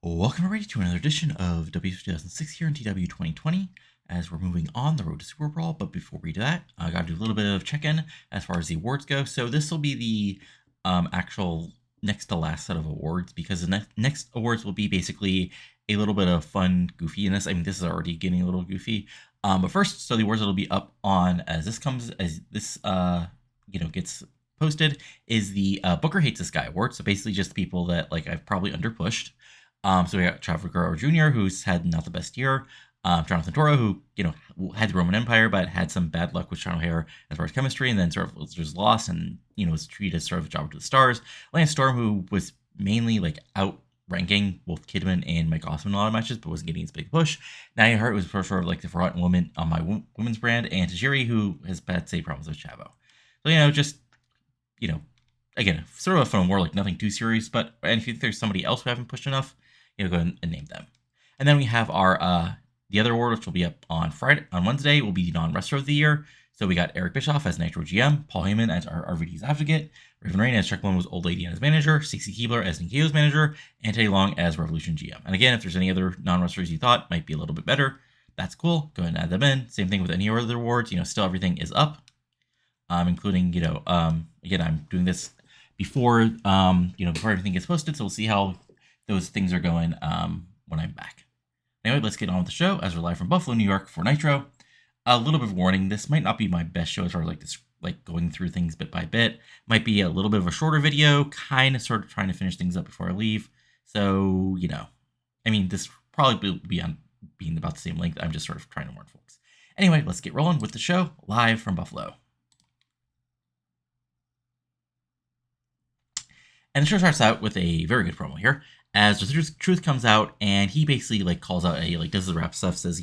Welcome everybody to another edition of WCW 2006 here in TEW 2020 as we're moving on the road to Super Brawl. But before we do that, I got to do a little bit of check-in as far as the awards go. So this will be the actual next to last set of awards because the next awards will be basically a little bit of fun goofiness. I mean, this is already getting a little goofy. But first, so the awards that'll be up on as this gets posted is the Booker Hates This Guy award. So basically just the people that like I've probably underpushed. So we got Chavo Guerrero Jr., who's had not the best year. Jonathan Toro, who, had the Roman Empire, but had some bad luck with Sean O'Haire as far as chemistry, and then sort of was just lost and, was treated as sort of a jobber to the stars. Lance Storm, who was mainly like outranking both Kidman and Mike Osmond in a lot of matches, but wasn't getting his big push. Naomi Hart was sort of like the forgotten woman on my women's brand, and Tajiri, who has had same problems with Chavo. So, again, sort of a fun war, like nothing too serious, but and if you think there's somebody else who haven't pushed enough, go ahead and name them. And then we have our the other award, which will be up on Wednesday, will be the non-wrestler of the year. So we got Eric Bischoff as Nitro GM, Paul Heyman as our RVD's advocate, Raven Rain as Chuck Momo's old lady and his manager, Stacey Keebler as Ninjago's manager, and Teddy Long as Revolution GM. And again, if there's any other non-wrestlers you thought might be a little bit better, that's cool. Go ahead and add them in. Same thing with any other awards. Still everything is up, including again, I'm doing this before before everything gets posted, so we'll see how those things are going when I'm back. Anyway, let's get on with the show as we're live from Buffalo, New York for Nitro. A little bit of warning, this might not be my best show as far as like going through things bit by bit. Might be a little bit of a shorter video, kind of sort of trying to finish things up before I leave. So, this probably will be on being about the same length. I'm just sort of trying to warn folks. Anyway, let's get rolling with the show live from Buffalo. And the show starts out with a very good promo here, as the truth comes out, and he basically calls out Eddie, does the rap stuff, says,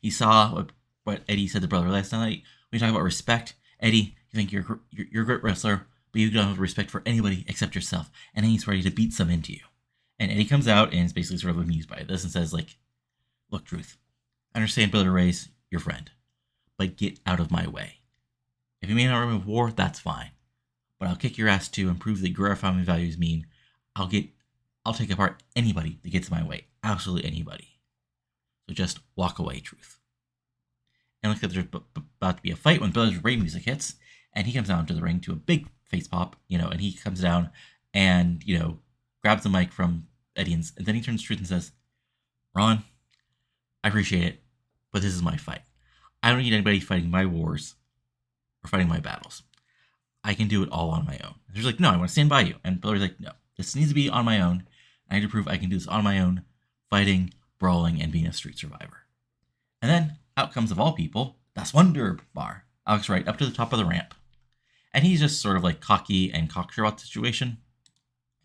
he saw what Eddie said to Brother last night. We talk about respect. Eddie, you think you're a great wrestler, but you don't have respect for anybody except yourself, and then he's ready to beat some into you. And Eddie comes out and is basically sort of amused by this and says, look, Truth, I understand Brother Ray's your friend, but get out of my way. If you may not remember war, that's fine. But I'll kick your ass too and prove that Guerrero family values mean I'll take apart anybody that gets in my way. Absolutely anybody. So just walk away, Truth. And look, there's about to be a fight when Brother Ray music hits, and he comes down to the ring to a big face pop, and he comes down and, grabs the mic from Eddie, and then he turns to Truth and says, Ron, I appreciate it, but this is my fight. I don't need anybody fighting my wars or fighting my battles. I can do it all on my own. And she's like, no, I want to stand by you. And Brother's like, no, this needs to be on my own. I need to prove I can do this on my own, fighting, brawling, and being a street survivor. And then out comes, of all people, Das Wunderbar, Alex Wright, up to the top of the ramp. And he's just sort of cocky and cocksure about the situation.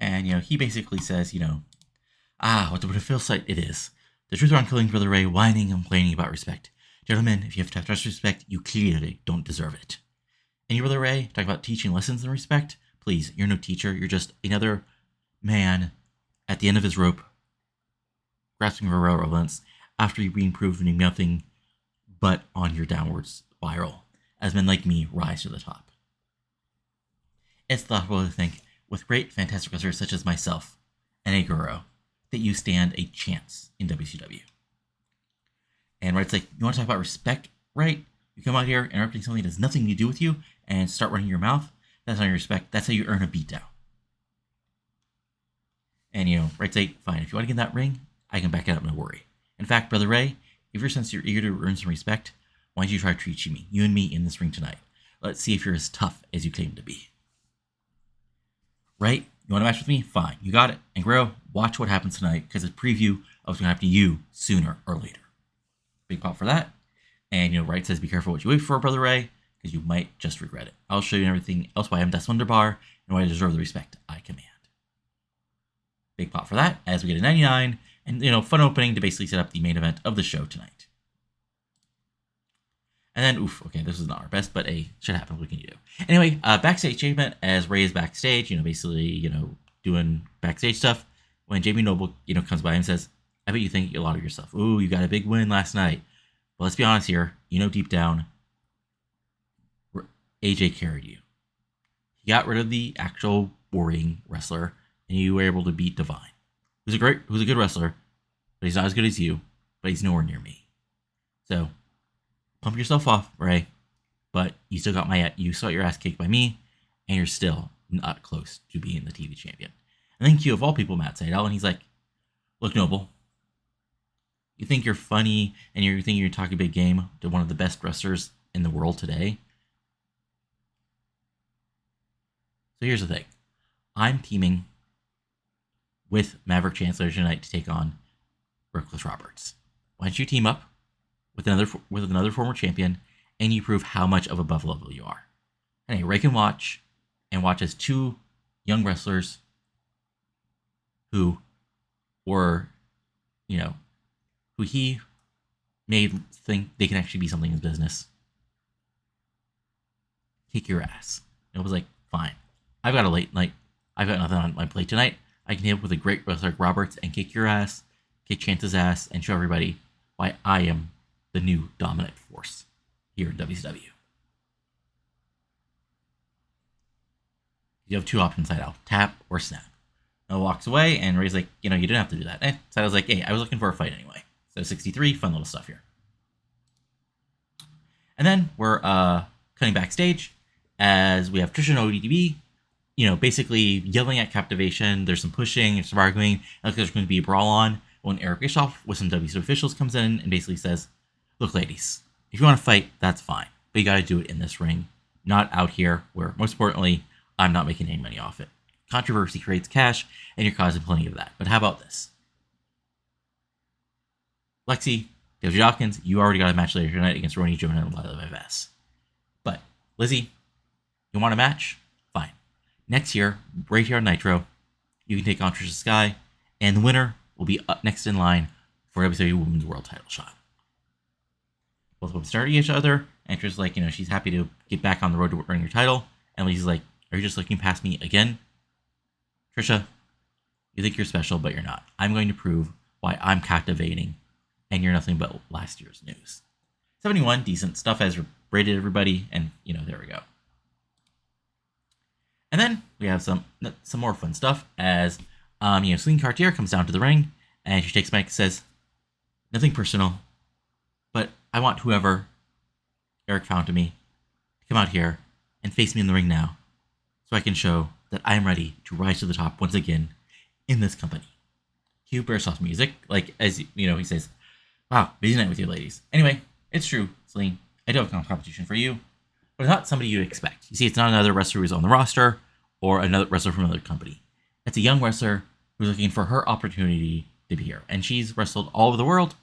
And, he basically says, what a feels sight it is. The truth around killing Brother Ray, whining and complaining about respect. Gentlemen, if you have to have respect, you clearly don't deserve it. And you, Brother Ray, talk about teaching lessons and respect? Please, you're no teacher. You're just another man at the end of his rope, grasping for relevance after you've been proven nothing but on your downward spiral, as men like me rise to the top. It's thoughtful to think, with great, fantastic wrestlers such as myself and a Guerrero, that you stand a chance in WCW. And Wright's like, you want to talk about respect, right? You come out here interrupting something that has nothing to do with you and start running your mouth. That's not your respect. That's how you earn a beatdown. And, Wright's like, fine, if you want to get in that ring, I can back it up, no worry. In fact, Brother Ray, if you're since you're eager to earn some respect, why don't you try treating me, you and me, in this ring tonight? Let's see if you're as tough as you claim to be. Right? You want to match with me? Fine, you got it. And Guerrero, watch what happens tonight, because it's a preview of what's going to happen to you sooner or later. Big pop for that. And, Wright says, be careful what you wait for, Brother Ray, because you might just regret it. I'll show you everything else why I'm Das Wunderbar and why I deserve the respect I command. Big pop for that, as we get a 99, and, fun opening to basically set up the main event of the show tonight. And then, okay, this is not our best, but hey, shit happens, what can you do? Anyway, backstage achievement, as Ray is backstage, basically, doing backstage stuff, when Jamie Noble, comes by and says, I bet you think a lot of yourself. Ooh, you got a big win last night. But let's be honest here, deep down, AJ carried you. He got rid of the actual worrying wrestler, and you were able to beat Divine. who's a good wrestler, but he's not as good as you, but he's nowhere near me. So pump yourself off, Ray. But you still got your ass kicked by me, and you're still not close to being the TV champion. And then Q of all people, Matt Sydal, and he's like, look, Noble, you think you're funny and you think you're talking big game to one of the best wrestlers in the world today? So here's the thing. I'm teaming with Maverick Chancellor tonight to take on Brooklyn Roberts. Why don't you team up with another former champion and you prove how much of above level you are? And Ray can watch as two young wrestlers who were, who he made think they can actually be something in business, kick your ass. And it was like, fine. I've got a late night. I've got nothing on my plate tonight. I can team up with a great wrestler like Roberts and kick your ass, kick Chance's ass, and show everybody why I am the new dominant force here in WCW. You have two options, Sydal. Tap or snap. Noah walks away, and Ray's like, you didn't have to do that. Sydal's like, hey, I was looking for a fight anyway. So 63, fun little stuff here. And then we're cutting backstage as we have Trish and ODB, basically yelling at Captivation. There's some pushing, there's some arguing. Like there's going to be a brawl on when Eric Bischoff with some WCW officials comes in and basically says, look, ladies, if you want to fight, that's fine. But you got to do it in this ring, not out here where, most importantly, I'm not making any money off it. Controversy creates cash, and you're causing plenty of that. But how about this? Lexi, Doji Dawkins, you already got a match later tonight against Roni Jonah and Lila Vivas. But, Lizzie, you want a match? Fine. Next year, right here on Nitro, you can take on Trisha Sky, and the winner will be up next in line for WCW Women's World title shot. Both of them start each other, and Trisha's like, she's happy to get back on the road to earning her title, and Lizzie's like, are you just looking past me again? Trisha, you think you're special, but you're not. I'm going to prove why I'm captivating, and you're nothing but last year's news. 71, decent stuff as rated everybody, and, there we go. And then we have some more fun stuff as, Celine Cartier comes down to the ring, and she takes Mike and says, nothing personal, but I want whoever Eric found to me to come out here and face me in the ring now, so I can show that I am ready to rise to the top once again in this company. Cue Bearsoft music, as he says, wow, busy night with you ladies. Anyway, it's true, Celine, I do have competition for you, but it's not somebody you'd expect. You see, it's not another wrestler who's on the roster or another wrestler from another company. It's a young wrestler who's looking for her opportunity to be here. And she's wrestled all over the world,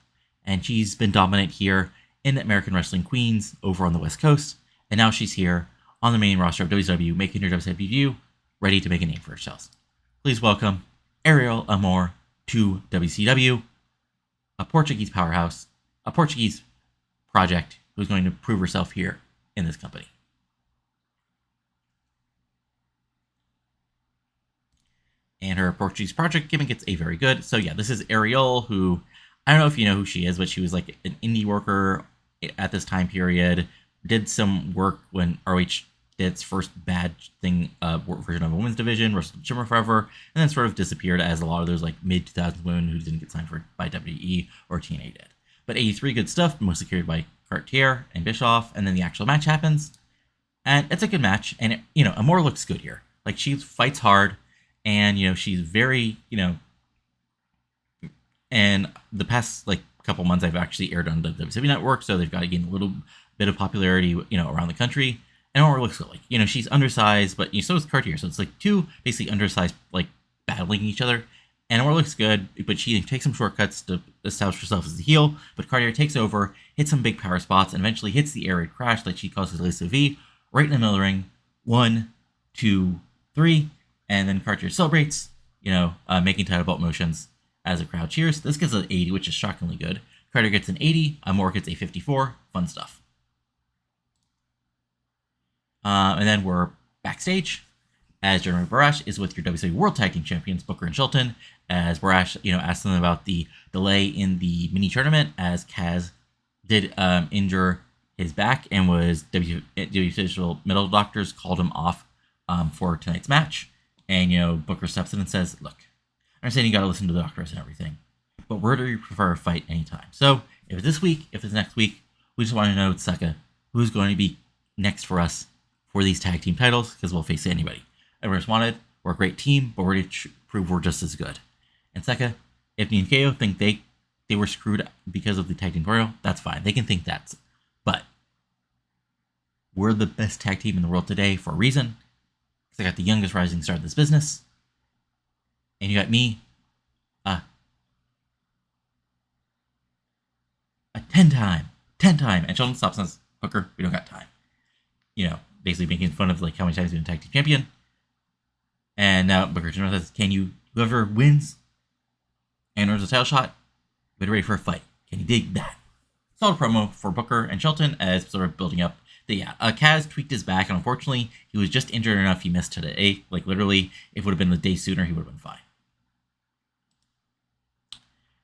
and she's been dominant here in the American Wrestling Queens over on the West Coast, and now she's here on the main roster of WCW, making her WCW debut, ready to make a name for herself. Please welcome Ariel Amor to WCW, a Portuguese powerhouse, a Portuguese project who's going to prove herself here in this company. And her Portuguese project gimmick gets a very good. So yeah, this is Ariel, who, I don't know if you know who she is, but she was like an indie worker at this time period. Did some work when ROH did its first bad thing, version of a women's division, wrestled Shimmer forever, and then sort of disappeared as a lot of those like mid-2000s women who didn't get signed by WWE or TNA did. But 83 good stuff, mostly carried by Cartier and Bischoff, and then the actual match happens. And it's a good match, and Amor looks good here. Like, she fights hard, and, she's very, and the past, couple months I've actually aired on the WCW Network, so they've got to gain a little bit of popularity, around the country. And Amor looks good. She's undersized, but so is Cartier. So it's two basically undersized, battling each other. And Amor looks good, but she takes some shortcuts to establish herself as a heel. But Cartier takes over, hits some big power spots, and eventually hits the air raid crash that she causes Lisa V right in the middle of the ring. 1, 2, 3. And then Cartier celebrates, making title belt motions as the crowd cheers. This gets an 80, which is shockingly good. Cartier gets an 80. Amor gets a 54. Fun stuff. And then we're backstage as Jeremy Borash is with your WCW World Tag Team Champions, Booker and Shelton, as Borash, asks them about the delay in the mini tournament as Kaz did injure his back and was WWE official medical doctors called him off for tonight's match. And, Booker steps in and says, look, I'm saying you gotta listen to the doctors and everything. But where do you prefer a fight anytime? So if it's this week, if it's next week, we just want to know, Seka, who's going to be next for us for these tag team titles, because we'll face anybody. Everyone's wanted, we're a great team, but we're going to prove we're just as good. And Seka, if me and KO think they were screwed because of the tag team royal, that's fine. They can think that. But we're the best tag team in the world today for a reason. Because I got the youngest rising star of this business. And you got me, a 10-time, and Sheldon stops and says, Booker, we don't got time. Basically making fun of like how many times you've been tag team champion. And now Booker says, whoever wins and earns a title shot, get ready for a fight. Can you dig that? Solid promo for Booker and Shelton as sort of building up. Kaz tweaked his back, and unfortunately, he was just injured enough he missed today. Like, literally, if it would have been the day sooner, he would have been fine.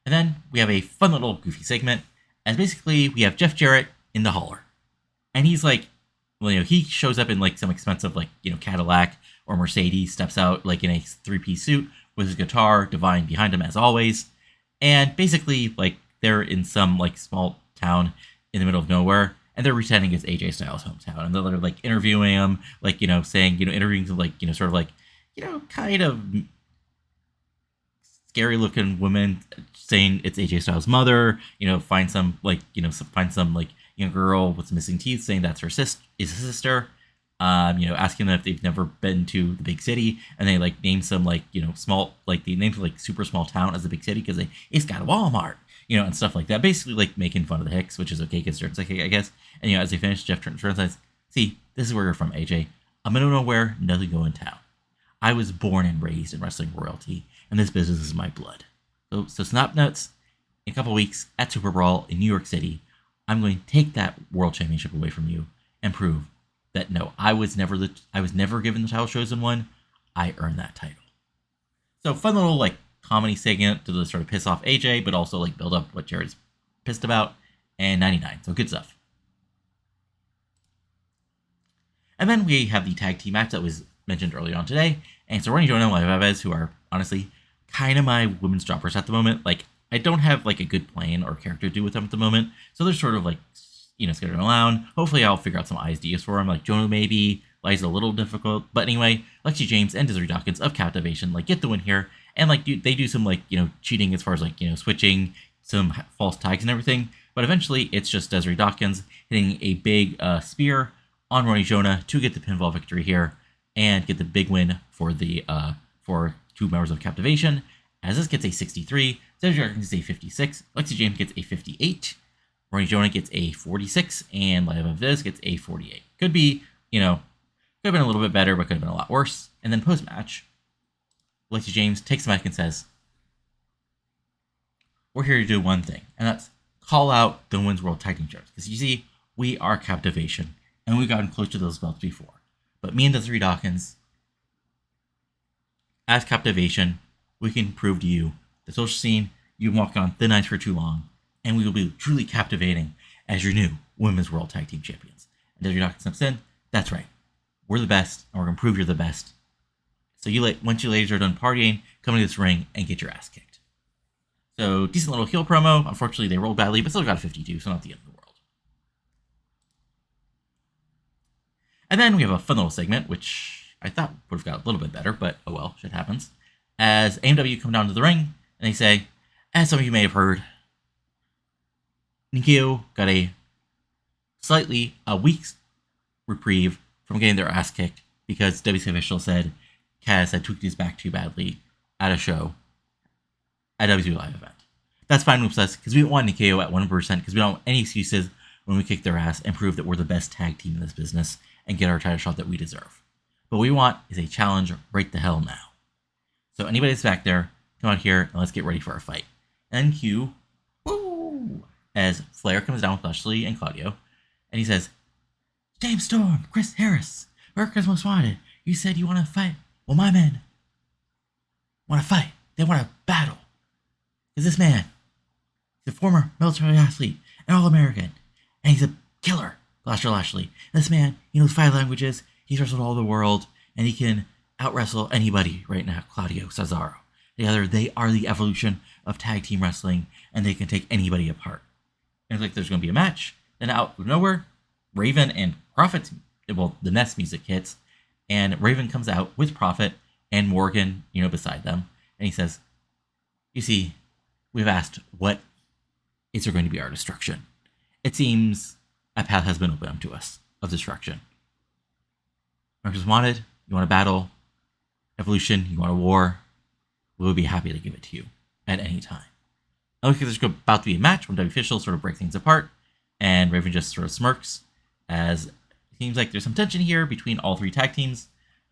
And then we have a fun little goofy segment, as basically we have Jeff Jarrett in the holler. And he's like, he shows up in like some expensive, Cadillac or Mercedes, steps out like in a 3-piece suit with his guitar, Divine behind him as always. And basically, like, they're in some like small town in the middle of nowhere, and they're pretending it's AJ Styles' hometown, and they're like interviewing him, saying, interviewing some sort of kind of scary looking women saying it's AJ Styles' mother, find some girl with some missing teeth saying that's her sister, asking them if they've never been to the big city, and they name some small, they named super small town as a big city because it's got a Walmart, and stuff like that. Basically making fun of the Hicks, which is okay because it's okay, I guess. And as they finish, Jeff turns and says, "See, this is where you're from, AJ. I'm in nowhere, nothing going town. I was born and raised in wrestling royalty, and this business is my blood. So snap nuts. In a couple weeks at Super Brawl in New York City, I'm going to take that world championship away from you and prove that no, I was never given the title chosen one. I earned that title." So fun little comedy segment to sort of piss off AJ, but also build up what Jared's pissed about. And 99, so good stuff. And then we have the tag team match that was mentioned earlier on today. And so Ronnie Jonah and Lila Valdez, who are honestly kind of my women's droppers at the moment. I don't have a good plan or character to do with them at the moment. So they're sort of skittering around. Hopefully I'll figure out some ideas for them. Jonah maybe. Liza's a little difficult. But anyway, Lexi James and Desiree Dawkins of Captivation get the win here. And they do some cheating as far as switching some false tags and everything. But eventually it's just Desiree Dawkins hitting a big spear on Ronnie Jonah to get the pinfall victory here and get the big win for the for two members of Captivation. As this gets a 63, Desiree Dawkins gets a 56, Lexi James gets a 58, Ronnie Jonah gets a 46, and Lila Valdez gets a 48. Could be, could have been a little bit better, but could have been a lot worse. And then post-match, Lexi James takes the mic and says, "We're here to do one thing, and that's call out the Women's World Tag Team Champions. Because you see, we are Captivation, and we've gotten close to those belts before. But me and Desiree Dawkins, as Captivation, we can prove to you, the social scene, you've walked on thin ice for too long, and we will be truly captivating as your new Women's World Tag Team Champions." And Desiree Dawkins steps in, "That's right. We're the best, and we're going to prove you're the best. So once you ladies are done partying, come to this ring and get your ass kicked." So decent little heel promo. Unfortunately, they rolled badly, but still got a 52, so not the end of the world. And then we have a fun little segment, which I thought would have got a little bit better, but oh well, shit happens. As AMW come down to the ring, and they say, as some of you may have heard, Nikio got a week's reprieve from getting their ass kicked because WC official said Kaz had tweaked his back too badly at a show at WCW Live event. That's fine with us because we don't want Nikio at 100% because we don't want any excuses when we kick their ass and prove that we're the best tag team in this business and get our title shot that we deserve. But what we want is a challenge right the hell now. So anybody that's back there, come out here and let's get ready for our fight. And cue, woo, as Flair comes down with Lashley and Claudio, and he says, "James Storm, Chris Harris, America's Most Wanted, you said you want to fight. Well, my men want to fight. They want to battle. Because this man, he's a former military athlete, an All-American, and he's a killer, Lashley. This man, he knows 5 languages, he's wrestled all over the world, and he can out-wrestle anybody right now, Claudio Cesaro. Together, they are the evolution of tag team wrestling, and they can take anybody apart. And it's like there's going to be a match, then out of nowhere, Raven and Prophet, well, the Nest music hits, and Raven comes out with Prophet and Morgan, beside them, and he says, "You see, we've asked what is there going to be our destruction. It seems a path has been opened up to us of destruction. Marcus wanted, you want a battle, evolution, you want a war, we would be happy to give it to you at any time." It looks like there's about to be a match when W officials sort of break things apart, and Raven just sort of smirks, as it seems like there's some tension here between all three tag teams,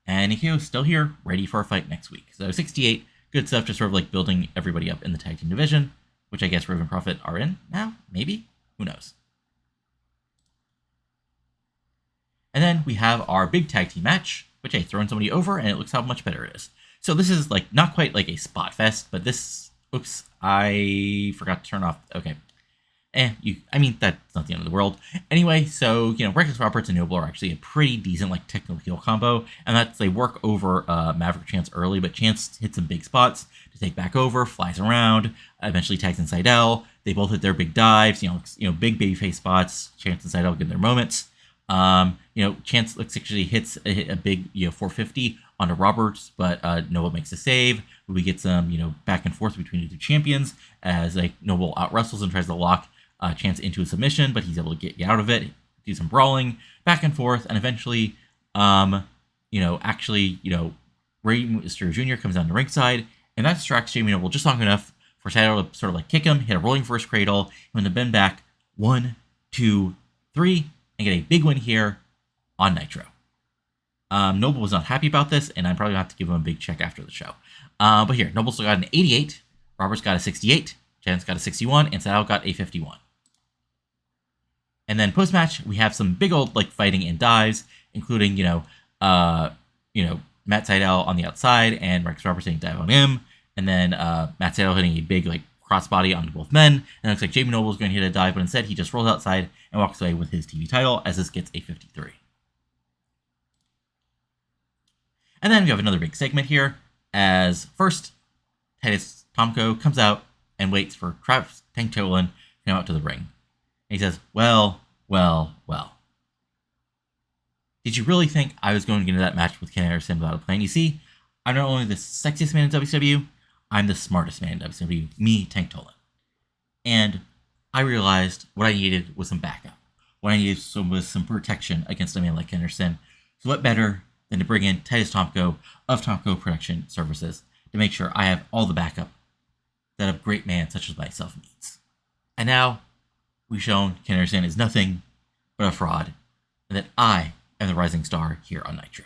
and Nikio's still here, ready for a fight next week. So 68, good stuff, just sort of like building everybody up in the tag team division, which I guess Raven and Prophet are in now, maybe? Who knows? And then we have our big tag team match, which I thrown somebody over, and it looks how much better it is. So this is like not quite like a spot fest, but this, oops, I forgot to turn off. Okay. That's not the end of the world. Anyway, so, Reckless Roberts and Noble are actually a pretty decent, like, technical heel combo, and that's, they work over Maverick Chance early, but Chance hits some big spots to take back over, flies around, eventually tags in Seidel. They both hit their big dives, big babyface spots. Chance and Seidel get their moments. Chance actually hits a big, 450 onto Roberts, but Noble makes a save. We get some, back and forth between the two champions as, like, Noble out wrestles and tries to lock Chance into a submission, but he's able to get out of it, do some brawling, back and forth, and eventually, Rey Mysterio Jr. comes down to ringside, and that distracts Jamie Noble just long enough for Seidel to sort of like kick him, hit a rolling first cradle, and then bend back 1, 2, 3, and get a big win here on Nitro. Noble was not happy about this, and I'm probably going to have to give him a big check after the show. But here, Noble still got an 88, Roberts got a 68, Chance got a 61, and Seidel got a 51. And then post-match, we have some big old like fighting and dives, including Matt Seidel on the outside and Rex Roberts hitting dive on him, and then Matt Seidel hitting a big like crossbody onto both men. And it looks like Jamie Noble is going to hit a dive, but instead he just rolls outside and walks away with his TV title as this gets a 53. And then we have another big segment here, as first Titus Tomko comes out and waits for Travis Tank Tolan to come out to the ring. And he says, well. Did you really think I was going to get into that match with Ken Anderson without a plan? You see, I'm not only the sexiest man in WCW, I'm the smartest man in WCW, me, Tank Tolan. And I realized what I needed was some backup. What I needed was some protection against a man like Ken Anderson. So what better than to bring in Titus Tomko of Tomko Production Services to make sure I have all the backup that a great man such as myself needs. And now, we've shown Ken Anderson is nothing but a fraud, and that I am the rising star here on Nitro.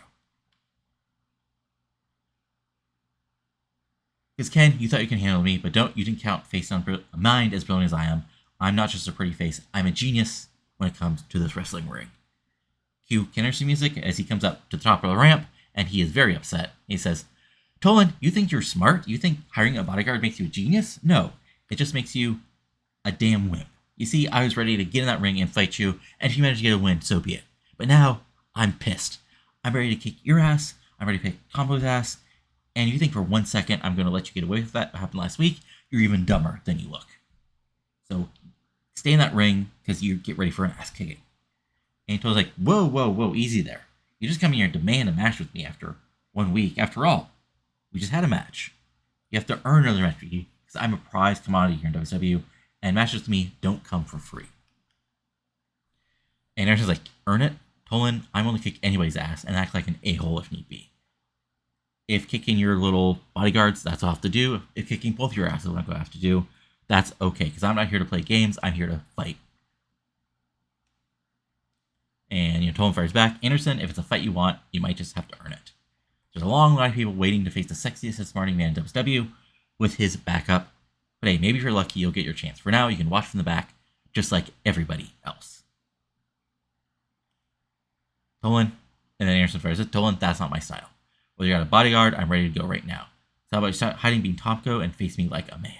Because Ken, you thought you can handle me, but you didn't count face on mind as brilliant as I am. I'm not just a pretty face, I'm a genius when it comes to this wrestling ring. Cue Ken Anderson music as he comes up to the top of the ramp, and he is very upset. He says, Tolan, you think you're smart? You think hiring a bodyguard makes you a genius? No, it just makes you a damn wimp. You see, I was ready to get in that ring and fight you, and if you managed to get a win, so be it. But now, I'm pissed. I'm ready to kick your ass, I'm ready to kick Tombo's ass, and you think for 1 second I'm going to let you get away with that, what happened last week, you're even dumber than you look. So, stay in that ring, because you get ready for an ass kicking. And Tolan's like, whoa, easy there. You just come here and demand a match with me after 1 week. After all, we just had a match. You have to earn another match with me, because I'm a prized commodity here in WCW, and matches to me don't come for free. And Anderson's like, earn it? Tolan, I'm only kick anybody's ass and act like an a-hole if need be. If kicking your little bodyguards, that's what I have to do. If kicking both your asses, what I'm going to have to do, that's okay, because I'm not here to play games, I'm here to fight. And, Tolan fires back, Anderson, if it's a fight you want, you might just have to earn it. There's a long line of people waiting to face the sexiest and smarting man in WCW with his backup. But hey, maybe if you're lucky, you'll get your chance. For now, you can watch from the back, just like everybody else. Tolan, and then Anderson fires it. Tolan, that's not my style. Well, you got a bodyguard, I'm ready to go right now. So how about you start hiding being Tomko and face me like a man?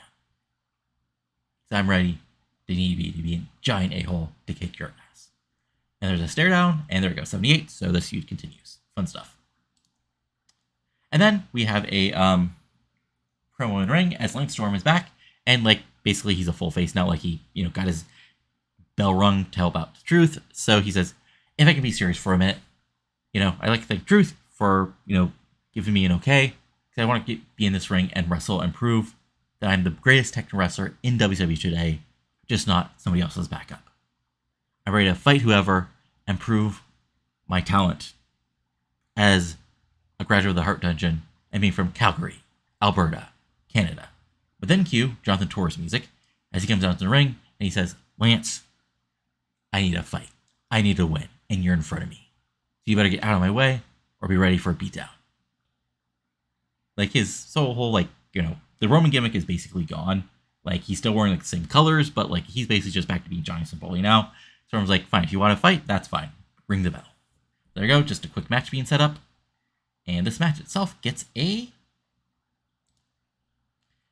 So I'm ready to be a giant a-hole to kick your ass. And there's a stare down, and there we go, 78, so this feud continues. Fun stuff. And then we have a promo in ring as Lance Storm is back, and like basically he's a full face now. Like he got his bell rung to help out the Truth. So he says, if I can be serious for a minute, I'd like to thank Truth for giving me an okay, because I want to be in this ring and wrestle and prove that I'm the greatest technical wrestler in WCW today, just not somebody else's backup. I'm ready to fight whoever and prove my talent as a graduate of the Heart Dungeon and being from Calgary, Alberta, Canada. But then cue Jonathan Torres music as he comes down to the ring and he says, Lance, I need a fight. I need to win, and you're in front of me. So you better get out of my way or be ready for a beatdown. Like his whole the Roman gimmick is basically gone. Like he's still wearing like the same colors, but like he's basically just back to being Johnny Ciampa now. So I was like, fine, if you want to fight, that's fine. Ring the bell. There you go, just a quick match being set up. And this match itself gets a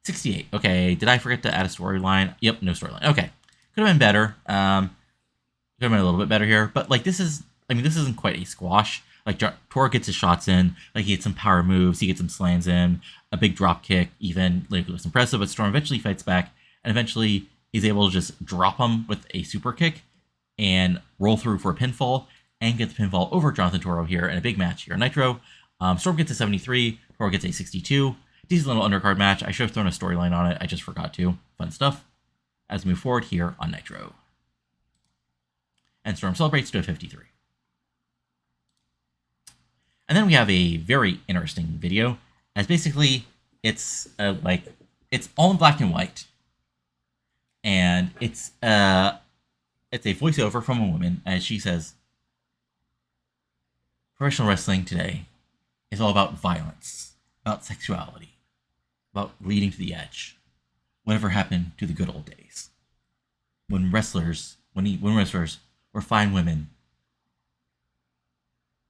68. Okay, did I forget to add a storyline? Yep, no storyline. Okay, could have been better. Could have been a little bit better here, but like this isn't quite a squash. Like Tor gets his shots in, like he gets some power moves, he gets some slams in, a big drop kick, even like it was impressive. But Storm eventually fights back, and eventually he's able to just drop him with a super kick and roll through for a pinfall and get the pinfall over Jonathan Toro here in a big match here on Nitro. Storm gets a 73, Toro gets a 62. Decent little undercard match. I should have thrown a storyline on it. I just forgot to. Fun stuff. As we move forward here on Nitro. And Storm celebrates to a 53. And then we have a very interesting video, as basically it's it's all in black and white, and it's a voiceover from a woman as she says, "Professional wrestling today is all about violence, about sexuality, about leading to the edge. Whatever happened to the good old days when wrestlers were fine women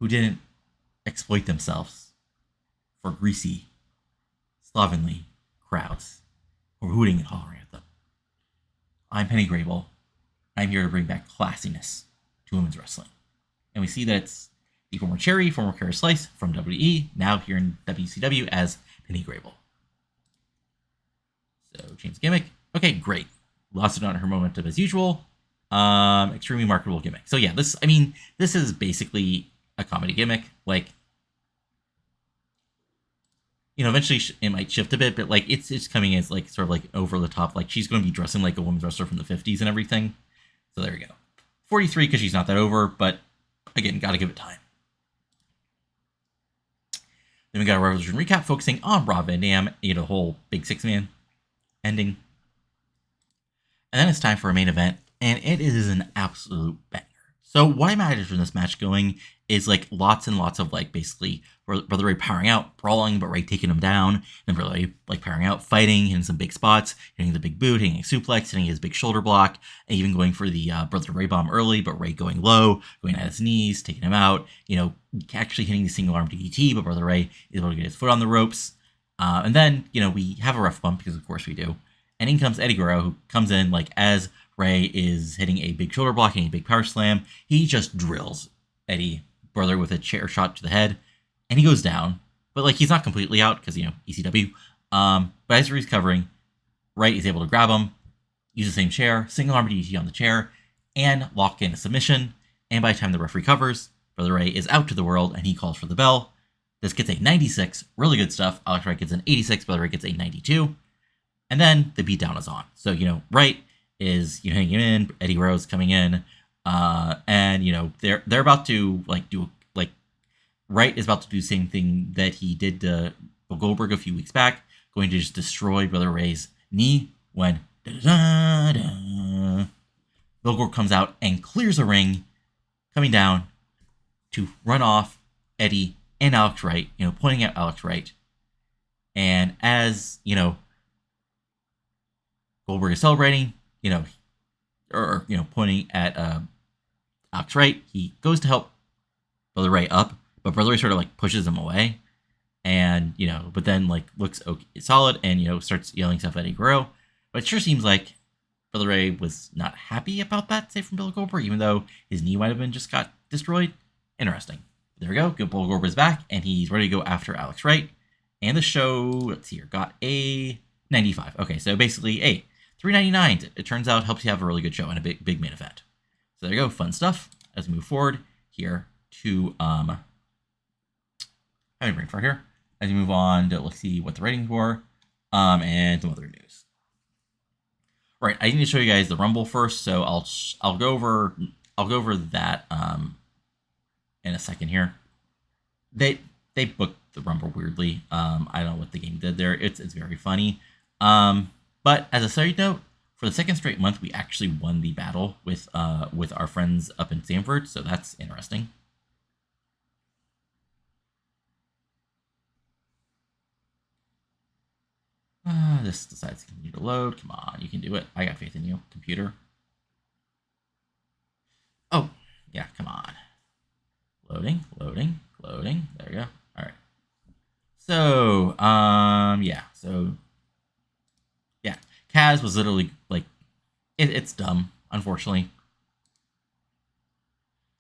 who didn't exploit themselves for greasy, slovenly crowds who were hooting and hollering at them. I'm Penny Grable. I'm here to bring back classiness to women's wrestling." And we see that it's the former Cherry, former Kara Slice from WWE, now here in WCW as Penny Grable. So, change the gimmick. Okay, great. Lost it on her momentum as usual. Extremely marketable gimmick. So yeah, this is basically a comedy gimmick. Like, eventually it might shift a bit, but like it's coming as like sort of like over the top. Like she's going to be dressing like a women's wrestler from the 50s and everything. So there you go. 43 because she's not that over, but again, got to give it time. Then we got a Revolution recap focusing on Rob Van Dam, the whole big six-man ending. And then it's time for a main event, and it is an absolute banger. So what I imagined in this match going is like lots and lots of like basically Brother Ray powering out, brawling, but Ray taking him down, and Brother Ray like powering out, fighting, hitting some big spots, hitting the big boot, hitting a suplex, hitting his big shoulder block, and even going for the Brother Ray bomb early, but Ray going low, going at his knees, taking him out, actually hitting the single arm DDT, but Brother Ray is able to get his foot on the ropes. And then, we have a ref bump, because of course we do. And in comes Eddie Guerrero, who comes in like as Ray is hitting a big shoulder block and a big power slam. He just drills Eddie Brother with a chair shot to the head, and he goes down. But like he's not completely out because ECW. But as he's covering, Ray is able to grab him, use the same chair, single arm DDT on the chair, and lock in a submission. And by the time the ref recovers, Brother Ray is out to the world, and he calls for the bell. This gets a 96, really good stuff. Alex Wright gets an 86, Brother Ray gets a 92. And then the beatdown is on. So, Wright is, hitting him in, Eddie Guerrero's coming in, and, they're about to, Wright is about to do the same thing that he did to Goldberg a few weeks back, going to just destroy Brother Ray's knee when Goldberg comes out and clears a ring, coming down to run off Eddie and Alex Wright, pointing at Alex Wright. And as, Goldberg is celebrating, pointing at Alex Wright, he goes to help Brother Ray up, but Brother Ray sort of pushes him away, and but then looks okay, solid, and starts yelling stuff at Eddie Guerrero. But it sure seems like Brother Ray was not happy about that save from Bill Goldberg, even though his knee might have been just got destroyed. Interesting. There we go. Bill Goldberg's back, and he's ready to go after Alex Wright, And the show, let's see here, got a 95. Okay, so basically, a 399. It turns out helps you have a really good show and a big main event. So there you go, fun stuff. As we move forward here to having brain fart here. As we move on to let's see what the ratings were, and some other news. Right, I need to show you guys the Rumble first, so I'll go over that in a second here. They booked the Rumble weirdly. I don't know what the game did there. It's very funny. But as a side note, for the second straight month, we actually won the battle with our friends up in Sanford, so that's interesting. This decides to continue to load. Come on, you can do it. I got faith in you, computer. Oh, yeah, come on. Loading. There we go. All right. So, yeah. So, yeah. Kaz was literally like, it's dumb, unfortunately.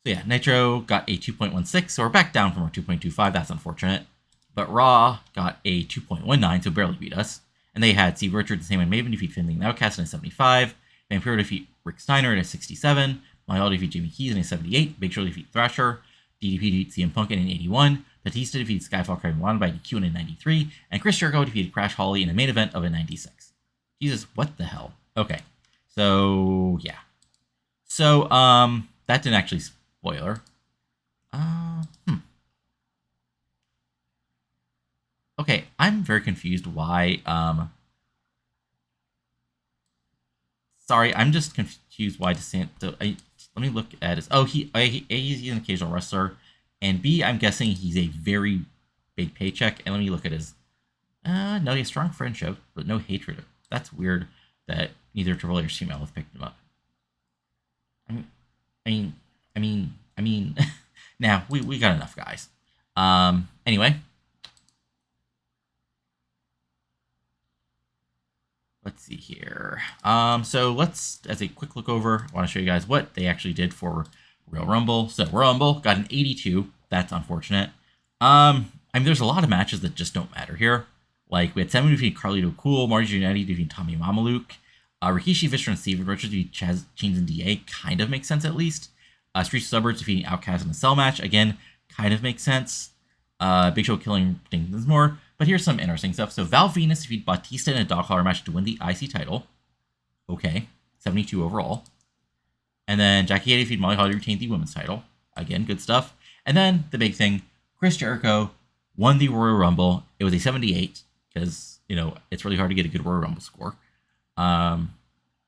So yeah, Nitro got a 2.16, so we're back down from our 2.25. That's unfortunate. But Raw got a 2.19, so barely beat us. And they had Steve Richards and Sam Maven defeat Finley and Outcast in a 75. Vampiro defeat Rick Steiner in a 67. Mahal defeat Jamie Keys in a 78. Big Show defeat Thrasher. DDP defeat CM Punk in an 81. Batista defeated Skyfall Craig Milan by DQ in a 93. And Chris Jericho defeated Crash Holly in a main event of a 96. Jesus, what the hell? Okay. So, yeah. So, that didn't actually spoiler. Okay, I'm very confused why, sorry, I'm just confused why DeSanto, let me look at his, oh, he's an occasional wrestler, and B, I'm guessing he's a very big paycheck, and let me look at his, no, he has strong friendship, but no hatred. That's weird that neither Triple H or Female have picked him up. I mean, now, we got enough guys. Anyway. Let's see here. So let's, as a quick look over, I want to show you guys what they actually did for Royal Rumble. So Royal Rumble got an 82. That's unfortunate. I mean, there's a lot of matches that just don't matter here. Like, we had Samu defeating Carlito Cool, Marty Jannetty defeating Tommy Mamaluke, Rikishi, Fisher, and Steven Richards defeating Chaz, Chains, and DA. Kind of makes sense, at least. Street Suburbs defeating Outcast in a cell match. Again, kind of makes sense. Big Show killing Dingsmore. But here's some interesting stuff. So Val Venus defeated Batista in a dog collar match to win the IC title. Okay. 72 overall. And then Jackie Hayes defeated Molly Holly to retain the women's title. Again, good stuff. And then the big thing, Chris Jericho won the Royal Rumble. It was a 78 because, you know, it's really hard to get a good Royal Rumble score. I'm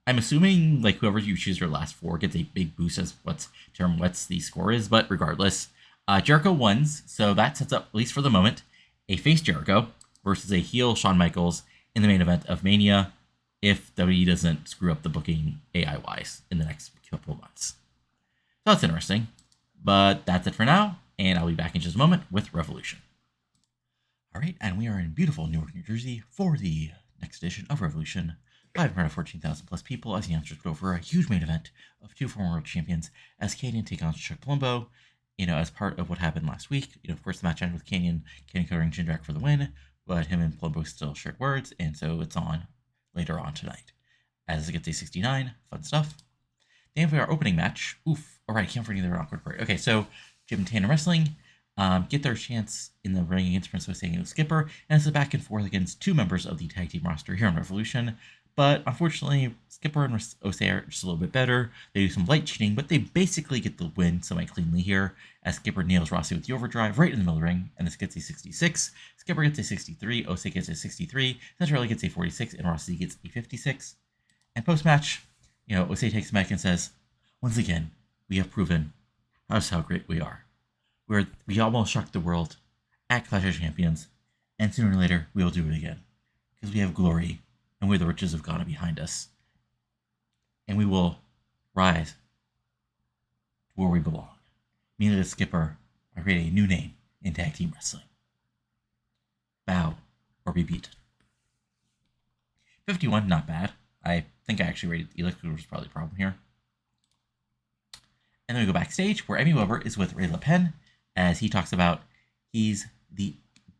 assuming like whoever you choose your last four gets a big boost as what's the score is. But regardless, Jericho wins. So that sets up, at least for the moment, a face Jericho versus a heel Shawn Michaels in the main event of Mania if WWE doesn't screw up the booking AI-wise in the next couple of months. So that's interesting. But that's it for now, and I'll be back in just a moment with Revolution. All right, and we are in beautiful Newark, New Jersey for the next edition of Revolution. Live in front of 14,000 plus people as the announcers go over a huge main event of two former world champions as Kanyon take on Chuck Palumbo. You know, as part of what happened last week, you know, of course, the match ended with Kanyon covering Jindrak for the win, but him and Palumbo still shared words, and so it's on later on tonight. As it gets a 69, fun stuff. Then we have our opening match. Oof. All right, I can't forget their awkward part. Okay, so Jim and Tanner Wrestling get their chance in the ring against Prince Jose and Skipper, and it's a back and forth against two members of the tag team roster here on Revolution. But unfortunately, Skipper and Jose are just a little bit better. They do some light cheating, but they basically get the win semi-cleanly here, as Skipper nails Rossi with the overdrive right in the middle of the ring, and this gets a 66. Skipper gets a 63, Jose gets a 63, Centrelli gets a 46, and Rossi gets a 56. And post-match, you know, Jose takes the mic and says, "Once again, we have proven just how great we are. We almost shocked the world at Clash of Champions, and sooner or later, we will do it again. Because we have glory, and we're the riches of Ghana behind us. And we will rise to where we belong. Me and the Skipper are creating a new name in tag team wrestling. Bow or be beaten." 51, not bad. I think I actually rated Elix, which was probably the problem here. And then we go backstage where Emmy Weber is with Ray LePen as he talks about he's the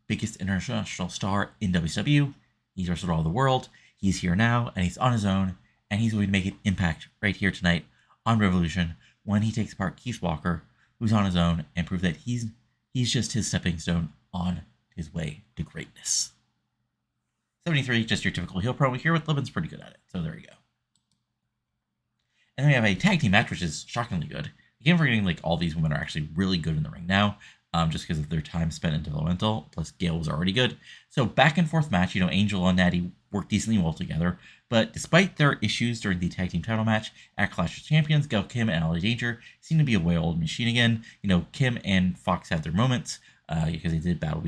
biggest international star in WCW. He's wrestled all over the world. He's here now, and he's on his own, and he's going to make an impact right here tonight on Revolution when he takes apart Keith Walker, who's on his own, and prove that he's just his stepping stone on his way to greatness. 73, just your typical heel promo here with Libin's pretty good at it, so there you go. And then we have a tag team match, which is shockingly good. Again, we're getting like all these women are actually really good in the ring now, just because of their time spent in developmental. Plus, Gail was already good. So back and forth match. Angel and Natty work decently well together. But despite their issues during the tag team title match at Clash of Champions, Gail Kim and Allie Danger seem to be a way-old machine again. Kim and Fox had their moments because they did battle,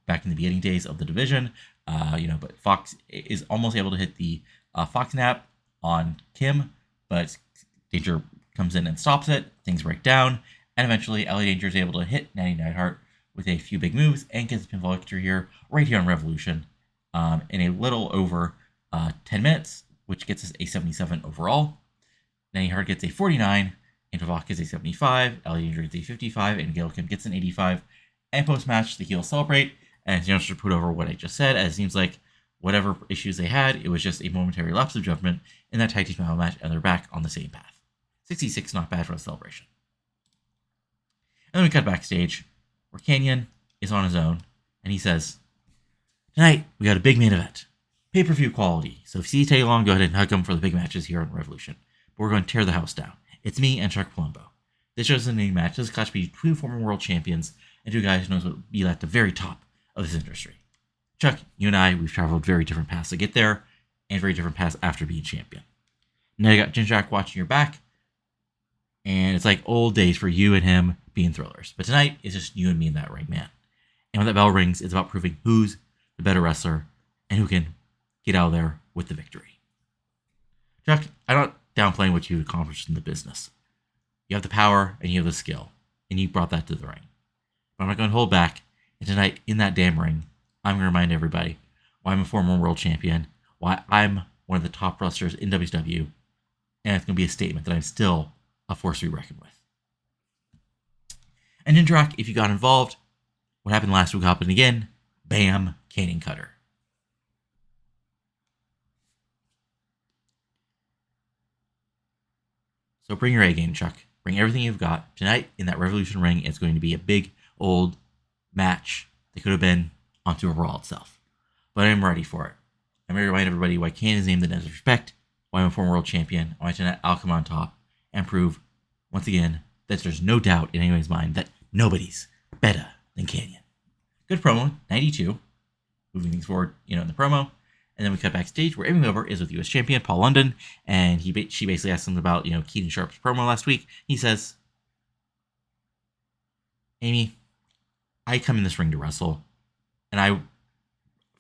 back in the beginning days of the division. But Fox is almost able to hit the Fox Nap on Kim, but Danger comes in and stops it. Things break down, and eventually Allie Danger is able to hit Natty Neidhart with a few big moves and gets a pinfall victory here, right here on Revolution, in a little over 10 minutes, which gets us a 77 overall. Neidhart gets a 49, Angel Fox gets a 75, Allie Danger gets a 55, and Gail Kim gets an 85. And post-match, the heels celebrate, and to put over what I just said, as it seems like whatever issues they had, it was just a momentary lapse of judgment in that tag team title match, and they're back on the same path. 66, not bad for a celebration. And then we cut backstage, where Kanyon is on his own, and he says, "Tonight, we got a big main event. Pay-per-view quality. So if you see Teddy Long, go ahead and hug him for the big matches here on Revolution. But we're going to tear the house down. It's me and Chuck Palumbo. This shows a new match. This is clash between two former world champions and two guys who knows what to be at the very top of this industry. Chuck, you and I, we've traveled very different paths to get there, and very different paths after being champion. Now you got Ginger Jack watching your back, and it's like old days for you and him being thrillers. But tonight, it's just you and me in that ring, man. And when that bell rings, it's about proving who's the better wrestler and who can get out of there with the victory. Chuck, I'm not downplaying what you've accomplished in the business. You have the power and you have the skill, and you brought that to the ring. But I'm not going to hold back, and tonight, in that damn ring, I'm going to remind everybody why I'm a former world champion, why I'm one of the top wrestlers in WCW, and it's going to be a statement that I'm still a force to be reckoned with. And Ginger Rock, if you got involved, what happened last week happened again. Bam, Canyon Cutter. So bring your A game, Chuck. Bring everything you've got. Tonight, in that Revolution ring, it's going to be a big, old match that could have been on Super Brawl itself. But I'm ready for it. I'm ready to remind everybody why Kane is named the Nets of Respect, why I'm a former world champion, why tonight I'll come on top and prove, once again, that there's no doubt in anyone's mind that nobody's better than Canyon. Good promo, 92. Moving things forward, in the promo. And then we cut backstage where Amy Weber is with U.S. champion Paul London, and she basically asks him about, Keaton Sharp's promo last week. He says, "Amy, I come in this ring to wrestle, and I'm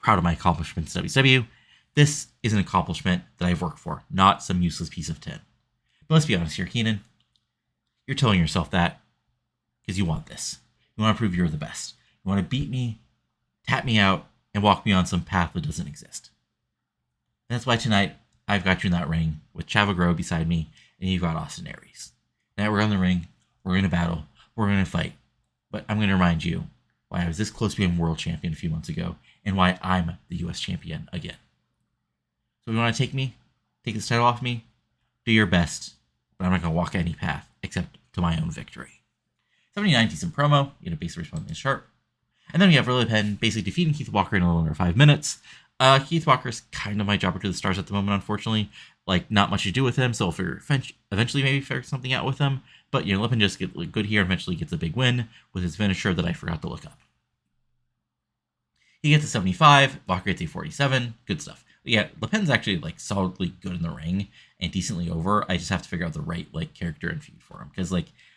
proud of my accomplishments at WCW. This is an accomplishment that I've worked for, not some useless piece of tin. But let's be honest here, Keenan. You're telling yourself that because you want this. You want to prove you're the best. You want to beat me, tap me out, and walk me on some path that doesn't exist. And that's why tonight I've got you in that ring with Chavo Guerrero beside me, and you've got Austin Aries. Now we're on the ring, we're going to battle, we're going to fight. But I'm going to remind you why I was this close to being world champion a few months ago, and why I'm the U.S. champion again. So if you want to take this title off me, do your best, but I'm not going to walk any path except to my own victory." 79, decent promo, basically responding to Sharp. And then we have Riley Penn basically defeating Keith Walker in a little under 5 minutes. Keith Walker's kind of my jobber to the stars at the moment, unfortunately. Not much to do with him, so we'll eventually maybe figure something out with him. But, Lippen just gets good here, eventually gets a big win with his finisher that I forgot to look up. He gets a 75, Walker gets a 47, good stuff. But yeah, Lipen's actually, solidly good in the ring and decently over. I just have to figure out the right, character and feud for him. Because,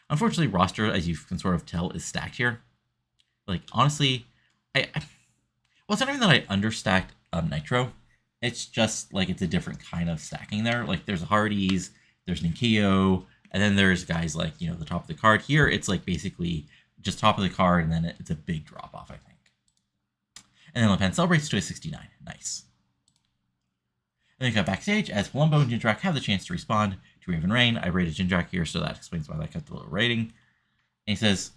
unfortunately, roster, as you can sort of tell, is stacked here. Honestly, it's not even that I understacked Nitro. It's just, it's a different kind of stacking there. There's Hardys, there's Nikio, and then there's guys the top of the card. Here, it's, basically just top of the card, and then it's a big drop-off, I think. And then Lipen celebrates to a 69. Nice. And then we got backstage as Palumbo and Jindrak have the chance to respond to Raven Rain. I rated Jindrak here, so that explains why that got the little rating. And he says,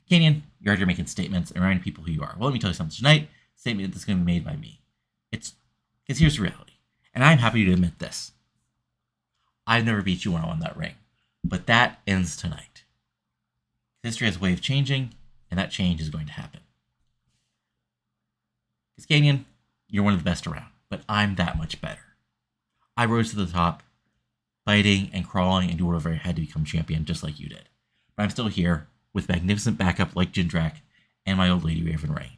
Canyon, you're out here making statements and reminding people who you are. Well, let me tell you something tonight. Statement that's going to be made by me. It's because here's the reality, and I'm happy to admit this. I've never beat you when I won that ring, but that ends tonight. History has a way of changing, and that change is going to happen. Because Canyon, you're one of the best around, but I'm that much better. I rose to the top, fighting and crawling and doing whatever I had to become champion, just like you did. But I'm still here with magnificent backup like Jindrak and my old lady Raven Ray.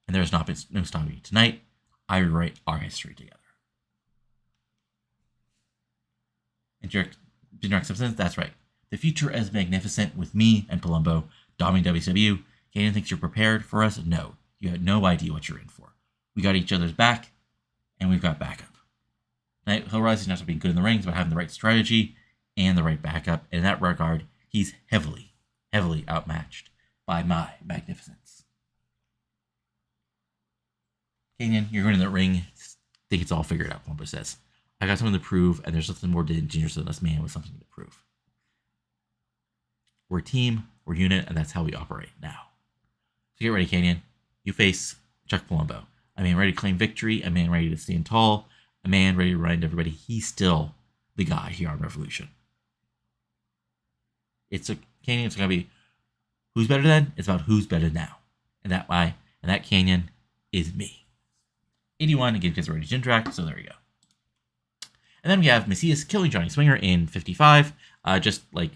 And there's no stopping me. Tonight, I rewrite our history together. And Jindrak substance, that's right. The future is magnificent with me and Palumbo dominating WCW. Canyon thinks you're prepared for us? No. You had no idea what you're in for. We got each other's back, and we've got backup. Tonight, he'll realize he's not just being good in the rings, but having the right strategy and the right backup. And in that regard, he's heavily, heavily outmatched by my magnificence. Canyon, you're going in the ring. Think it's all figured out, Palumbo says. I got something to prove, and there's nothing more dangerous than this man with something to prove. We're a team, we're a unit, and that's how we operate now. So get ready, Canyon. You face Chuck Palumbo. A man ready to claim victory, a man ready to stand tall, a man ready to remind everybody he's still the guy here on Revolution. Canyon, it's going to be who's better then? It's about who's better now. And that Canyon is me. 81, again, gets ready to Jindrak, so there we go. And then we have Macias killing Johnny Swinger in 55. Just like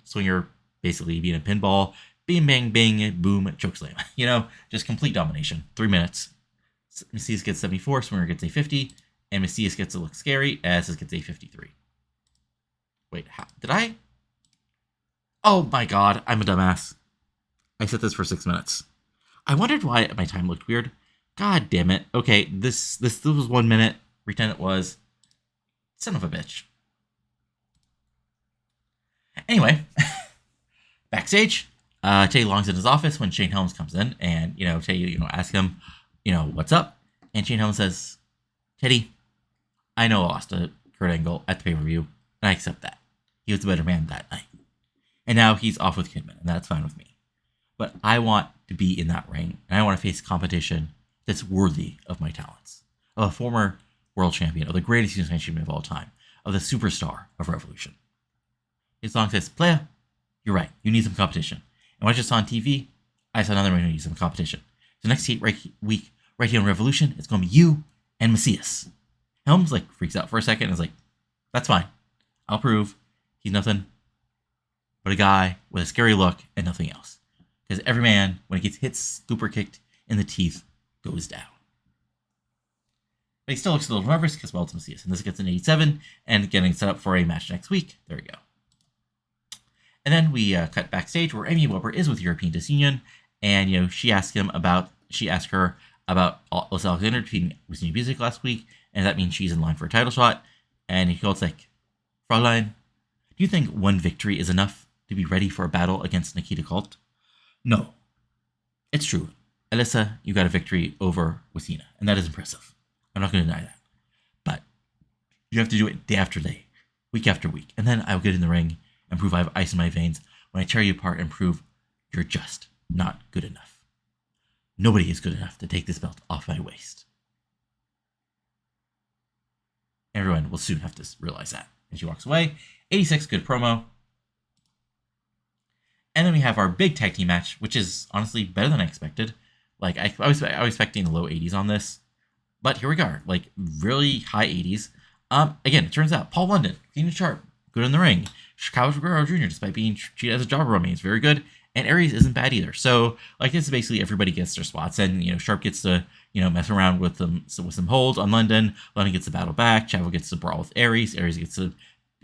Swinger basically being a pinball. Bing, bang, bing, boom, chokeslam. Just complete domination. 3 minutes. Macias gets 74, Swinger gets a 50, and Macias gets to look scary, as this gets a 53. Wait, did I? Oh my god, I'm a dumbass. I set this for 6 minutes. I wondered why my time looked weird. God damn it. Okay, this was 1 minute. Pretend it was. Son of a bitch. Anyway, backstage, Teddy Long's in his office when Shane Helms comes in, and Teddy, asks him, what's up? And Shane Helms says, Teddy, I know I lost to Kurt Angle at the pay-per-view, and I accept that. He was the better man that night. And now he's off with Kidman, and that's fine with me. But I want to be in that ring, and I want to face competition that's worthy of my talents. Of a former world champion, of the greatest United States champion of all time, of the superstar of Revolution. His song says, Playa, you're right, you need some competition. And what I just saw on TV, I saw another one who needs some competition. So next week, right here on Revolution, it's going to be you and Macias. Helms freaks out for a second and is like, that's fine. I'll prove he's nothing but a guy with a scary look and nothing else. Because every man, when he gets hit, super kicked in the teeth, goes down. But he still looks a little nervous because, well, it's Macias. And this gets an 87 and getting set up for a match next week. There we go. And then we cut backstage where Amy Weber is with European Disunion. And, she asked her about Alyssa Alexander defeating Wisniewski Music last week. And that means she's in line for a title shot. And he goes like, Fraulein, do you think one victory is enough to be ready for a battle against Nikita Colt? No. It's true. Alyssa, you got a victory over Wisina. And that is impressive. I'm not going to deny that. But you have to do it day after day, week after week. And then I'll get in the ring and prove I have ice in my veins when I tear you apart and prove you're just not good enough. Nobody is good enough to take this belt off my waist. Everyone will soon have to realize that. And she walks away. 86, good promo. And then we have our big tag team match, which is honestly better than I expected. I was expecting the low 80s on this. But here we are, really high 80s. Again, it turns out Paul London, clean and sharp, good in the ring. Chicago Guerrero Jr., despite being treated as a jobber on me, is very good. And Aries isn't bad either. So, this is basically everybody gets their spots. And, Sharp gets to, mess around with some holds on London. London gets the battle back. Chavo gets to brawl with Aries. Aries gets to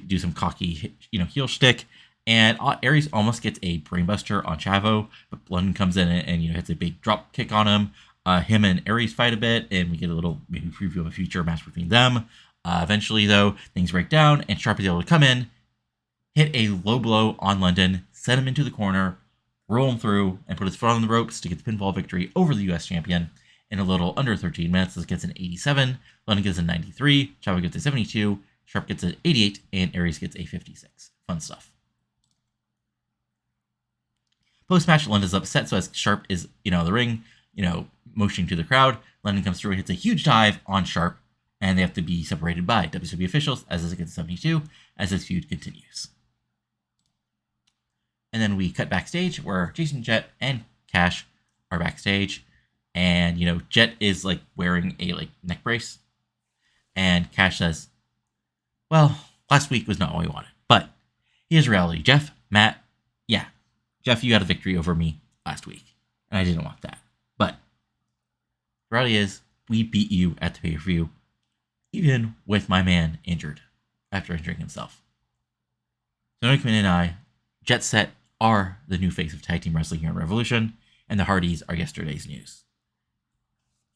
do some cocky, heel shtick. And Aries almost gets a brainbuster on Chavo. But London comes in and hits a big drop kick on him. Him and Aries fight a bit, and we get a little maybe preview of a future match between them. Eventually, though, things break down, and Sharp is able to come in, hit a low blow on London, set him into the corner, roll him through, and put his foot on the ropes to get the pinfall victory over the U.S. champion in a little under 13 minutes. This gets an 87, London gets a 93, Chavo gets a 72, Sharp gets an 88, and Aries gets a 56. Fun stuff. Post-match, London's upset, so as Sharp is, the ring, motioning to the crowd, London comes through and hits a huge dive on Sharp, and they have to be separated by WCW officials, as is against 72, as this feud continues. And then we cut backstage, where Jason, Jet, and Cash are backstage, and, Jet is, wearing a, neck brace, and Cash says, well, last week was not what we wanted, but here's reality. Jeff, Matt, yeah, Jeff, you got a victory over me last week, and I didn't want that. But the reality is, we beat you at the pay-per-view, even with my man injured after injuring himself. So Tony Khan and I, Jet Set, are the new face of tag team wrestling here in Revolution, and the Hardys are yesterday's news.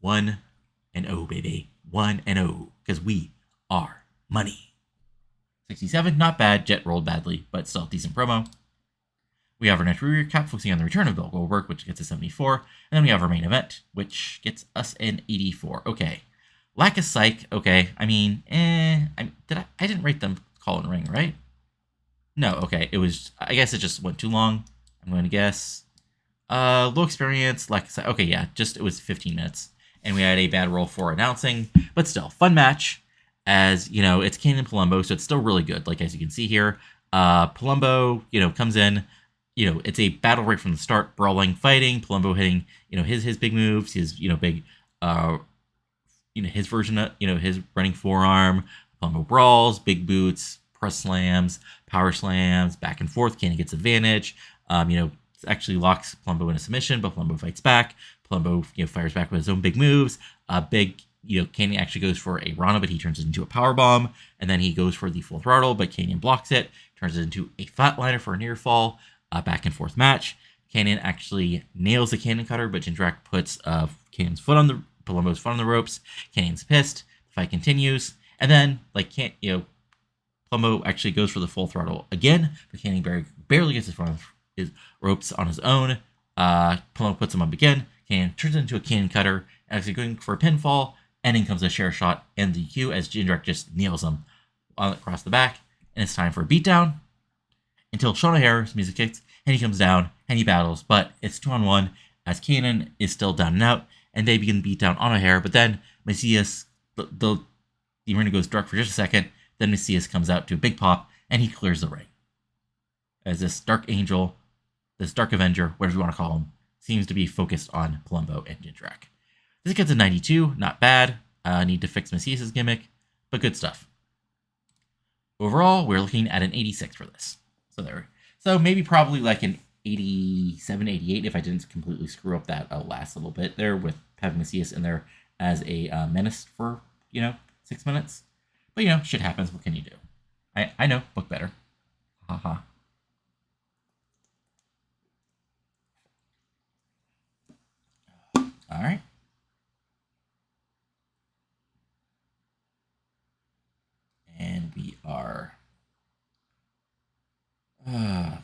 1-0, baby. 1-0, because we are money. 67, not bad. Jet rolled badly, but still decent promo. We have our next recap focusing on the return of Bill Goldberg, which gets us 74. And then we have our main event, which gets us an 84. Okay. Lack of psych. Okay. I mean, I didn't rate them call and ring, right? No. Okay. I guess it just went too long. I'm going to guess. Low experience, lack of psych. Okay. Yeah. It was 15 minutes. And we had a bad roll for announcing, but still, fun match. As, it's Kane and Palumbo, so it's still really good. As you can see here, Palumbo, comes in. It's a battle right from the start, brawling, fighting. Palumbo hitting, his big moves, his, big, his version of, his running forearm. Palumbo brawls, big boots, press slams, power slams, back and forth. Kane gets advantage. Actually locks Palumbo in a submission, but Palumbo fights back. Palumbo, fires back with his own big moves. Kanyon actually goes for a Rana, but he turns it into a power bomb, and then he goes for the full throttle, but Kanyon blocks it, turns it into a flatliner for a near fall. Back and forth match. Kanyon actually nails the cannon cutter, but Jindrak puts Palumbo's foot on the ropes. Canyon's pissed. The fight continues, and then Palumbo actually goes for the full throttle again, but Kanyon barely gets his ropes on his own. Palumbo puts him up again. Kanyon turns it into a cannon cutter, actually going for a pinfall. And in comes a share shot and DQ as Jindrak just nails him across the back. And it's time for a beatdown until Sean O'Hara's music kicks and he comes down and he battles. But it's 2-on-1 as Kanan is still down and out and they begin the beatdown on O'Hara. But then Macias, the arena goes dark for just a second. Then Macias comes out to a big pop and he clears the ring. As this Dark Angel, this Dark Avenger, whatever you want to call him, seems to be focused on Palumbo and Jindrak. This gets a 92, not bad. Need to fix Macias' gimmick, but good stuff. Overall, we're looking at an 86 for this. So maybe probably like an 87, 88 if I didn't completely screw up that last little bit there with having Macias in there as a menace for, 6 minutes. But, shit happens. What can you do? I know, book better. Haha. All right. And we are... Oh, God.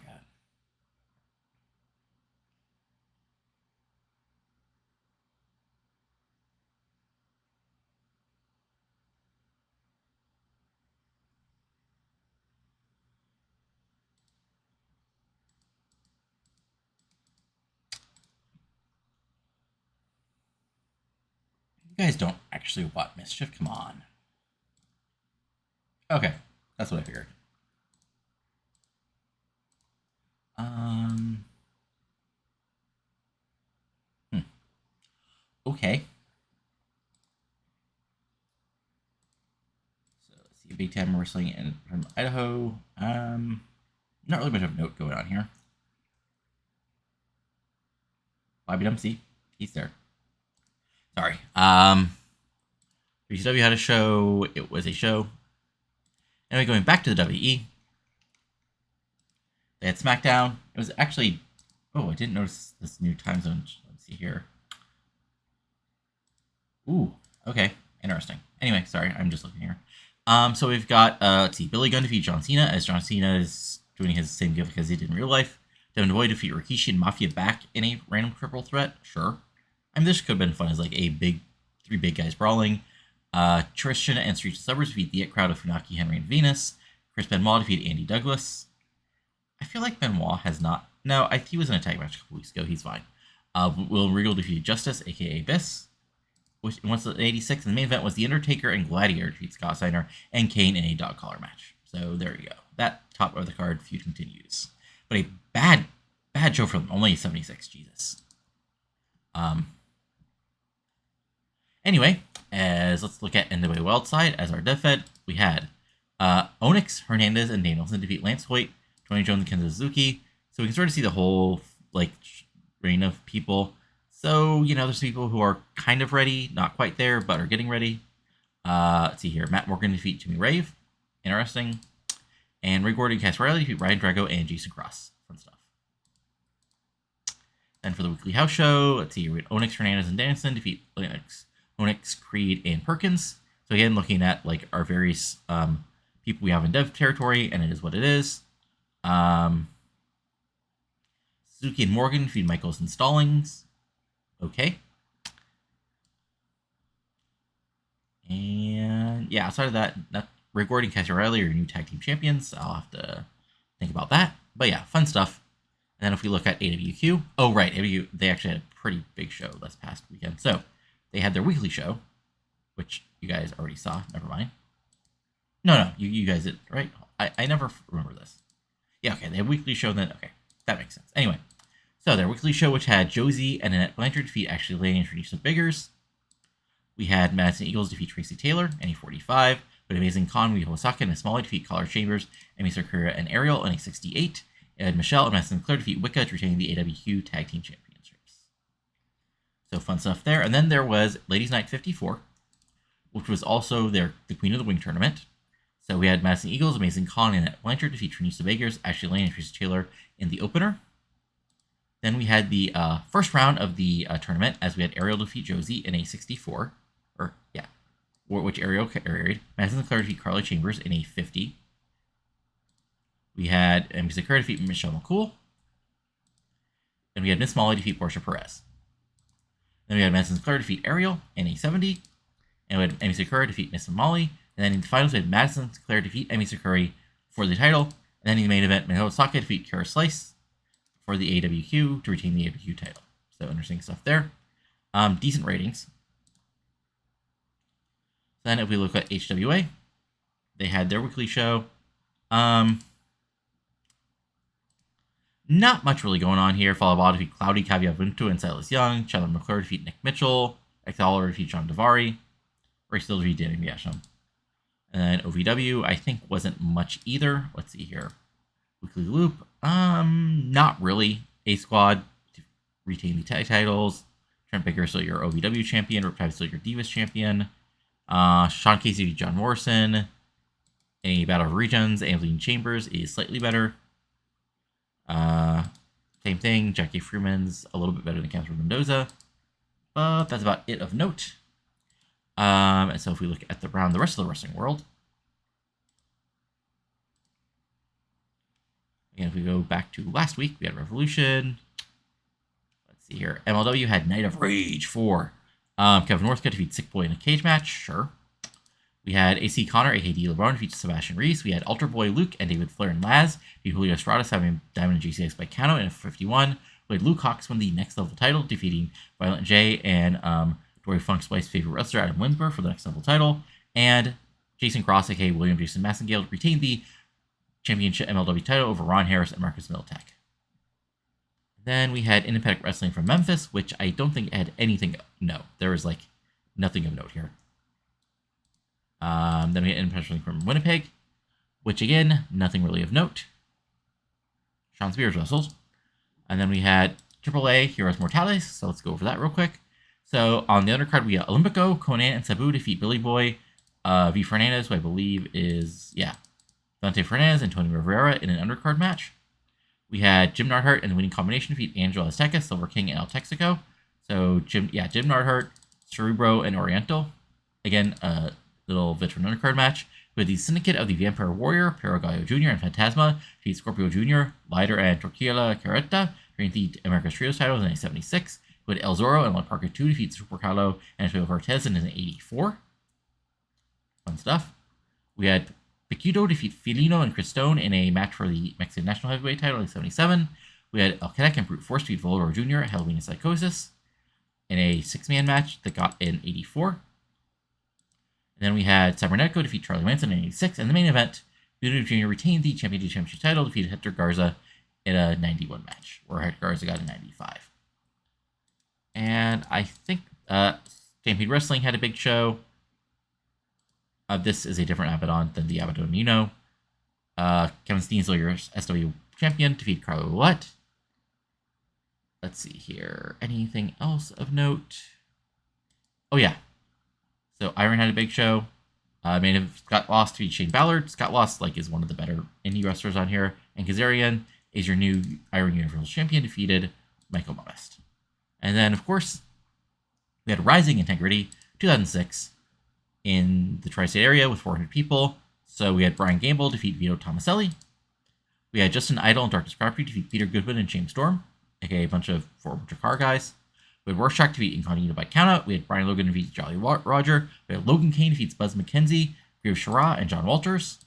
You guys don't actually want Mischief. Come on. Okay, that's what I figured. Okay. So let's see, Big Time Wrestling in from Idaho. Not really much of a note going on here. Bobby Dempsey, he's there. Sorry. WCW had a show. It was a show. Anyway, going back to the WE. They had SmackDown. It was actually... Oh, I didn't notice this new time zone. Let's see here. Ooh, okay. Interesting. Anyway, sorry. I'm just looking here. So we've got, let's see, Billy Gunn defeat John Cena, as John Cena is doing his same gimmick as he did in real life. Devin Boy defeat Rikishi and Mafia back in a random triple threat. Sure. I mean, this could have been fun as like a three big guys brawling. Tristan and Street Suburbs defeat the It Crowd of Funaki, Henry, and Venus. Chris Benoit defeat Andy Douglas. I feel like Benoit has not No, he was in a tag match a couple weeks ago. He's fine. Will Regal defeated Justice, aka Abyss. Which once the 86, and the main event was The Undertaker and Gladiator defeat Scott Steiner and Kane in a dog collar match. So there you go. That top of the card feud continues. But a bad show for them. Only 76. Jesus. Anyway, as let's look at NWA Wild Side as our dev fed. We had Onyx, Hernandez, and Danielson defeat Lance Hoyt, Tony Jones, and Ken Suzuki. So we can sort of see the whole reign of people. So, there's people who are kind of ready, not quite there, but are getting ready. Let's see here. Matt Morgan defeat Jimmy Rave. Interesting. And Ray Gordon and Cass Riley defeat Ryan Drago and Jason Cross. Fun stuff. Then for the weekly house show, let's see here. We had Onyx, Hernandez, and Danielson defeat Onyx, Creed, and Perkins. So again, looking at our various people we have in dev territory, and it is what it is. Suzuki and Morgan defeat Michaels and Stallings. Okay. And yeah, outside of that, Ray Gordon and Cassie Riley are your new tag team champions. I'll have to think about that. But yeah, fun stuff. And then if we look at AWQ, oh right, AWQ, they actually had a pretty big show this past weekend. So they had their weekly show, which you guys already saw. Never mind. No, you guys did, right? I never remember this. Yeah, okay, they had a weekly show then. Okay, that makes sense. Anyway. So their weekly show, which had Josie and Annette Blanchard defeat Ashley Lane and Tranisha Biggers. We had Madison Eagles defeat Tracy Taylor, NA 45. But Amazing Khan, Miho Osaka, and Miss Molly defeat Collar Chambers, Emi Sakura, and Ariel, NA 68. And Michelle and Madison Claire defeat Wicca to retain the AWQ Tag Team Championships. So fun stuff there. And then there was Ladies Night 54, which was also the Queen of the Wing tournament. So we had Madison Eagles, Amazing Khan, and Annette Blanchard defeat Tranisha Biggers, Ashley Lane, and Tracy Taylor in the opener. Then we had the first round of the tournament, as we had Ariel defeat Josie in a 64. Which Ariel carried. Madison Claire defeat Carly Chambers in a 50. We had Emi Sakura defeat Michelle McCool. Then we had Miss Molly defeat Portia Perez. Then we had Madison Claire defeat Ariel in a 70. And we had Emi Sakura defeat Miss Molly. And then in the finals, we had Madison Claire defeat Emi Sakura for the title. And then in the main event, Miho Osaka defeat Kara Slice for the AWQ to retain the AWQ title. So interesting stuff there. Decent ratings. Then if we look at HWA, they had their weekly show. Not much really going on here. Falabella defeat Cloudy, Kavya Buntu, and Silas Young. Chandler McClure defeat Nick Mitchell. Excalibur defeat John Davari. Ray Still defeat Danny Biasham. And then OVW, I think, wasn't much either. Let's see here. Weekly Loop. Not really. A Squad to retain the tag titles. Trent Baker still your OVW champion. Riptide still your Divas champion. Sean Casey, John Morrison. A Battle of Regions. Anthony Chambers is slightly better. Same thing. Jackie Freeman's a little bit better than Catherine Mendoza. But that's about it of note. And so if we look at the rest of the wrestling world. Again, if we go back to last week, we had Revolution. Let's see here. MLW had Night of Rage 4. Kevin Northcutt defeats Sick Boy in a cage match. Sure. We had AC Connor, aka LeBron, defeat Sebastian Reese. We had Alter Boy Luke and David Flair and Laz beat Julio Estrada, having Diamond and JCX by Kano in a 51. We had Luke Hawx win the next level title, defeating Violent J and Dory Funk's wife's favorite wrestler, Adam Winsber, for the next level title. And Jason Cross, aka William Jason Massengale, retained the championship MLW title over Ron Harris and Marcus Militek. Then we had Independent Wrestling from Memphis, which I don't think had anything. No, there was nothing of note here. Then we had Independent Wrestling from Winnipeg, which again, nothing really of note. Sean Spears wrestles. And then we had AAA Heroes Mortales, so let's go over that real quick. So on the undercard, we got Olympico, Conan, and Sabu defeat Billy Boy, V. Fernandez, who I believe is, Dante Fernandez and Tony Rivera in an undercard match. We had Jim Neidhart and the winning combination defeat Angelo Azteca, Silver King, and El Texico. So Jim Neidhart, Cerebro, and Oriental. Again, a little veteran undercard match. With the Syndicate of the Vampire Warrior, Paragallo Jr. and Phantasma defeat Scorpio Jr., Lider, and Torquila Carreta during the America's Trios titles in a 76. With El Zorro and La Parca 2 defeat Super Carlo and Antonio Cortez in an 84. Fun stuff. We had Piquito defeat Filino and Cristone in a match for the Mexican National Heavyweight title in 77. We had El Cadec and Brute Force defeat Volador Jr. at Halloween and Psychosis in a 6-man match that got in 84. And then we had Cybernetico defeat Charlie Manson in 86. And the main event, Voodoo Jr. retained the championship title, defeated Hector Garza in a 91 match, where Hector Garza got a 95. And I think Stampede Wrestling had a big show. This is a different Abaddon than the Abaddon you know. Kevin Steensler, your SW champion, defeated Carlo Ouellette. Let's see here. Anything else of note? Oh, yeah. So Iron had a big show. Main event, Scott Lost defeated Shane Ballard. Scott Lost is one of the better indie wrestlers on here. And Kazarian is your new Iron Universal Champion, defeated Michael Modest. And then, of course, we had Rising Integrity 2006 in the tri-state area with 400 people. So we had Brian Gamble defeat Vito Tomaselli. We had Justin Idol and Darkness Property defeat Peter Goodwin and James Storm, aka a bunch of former car guys. We had Rorschach defeat Incognito by countout. We had Brian Logan defeat Jolly Roger. We had Logan Kane defeats Buzz McKenzie, Grieve Shara, and John Walters.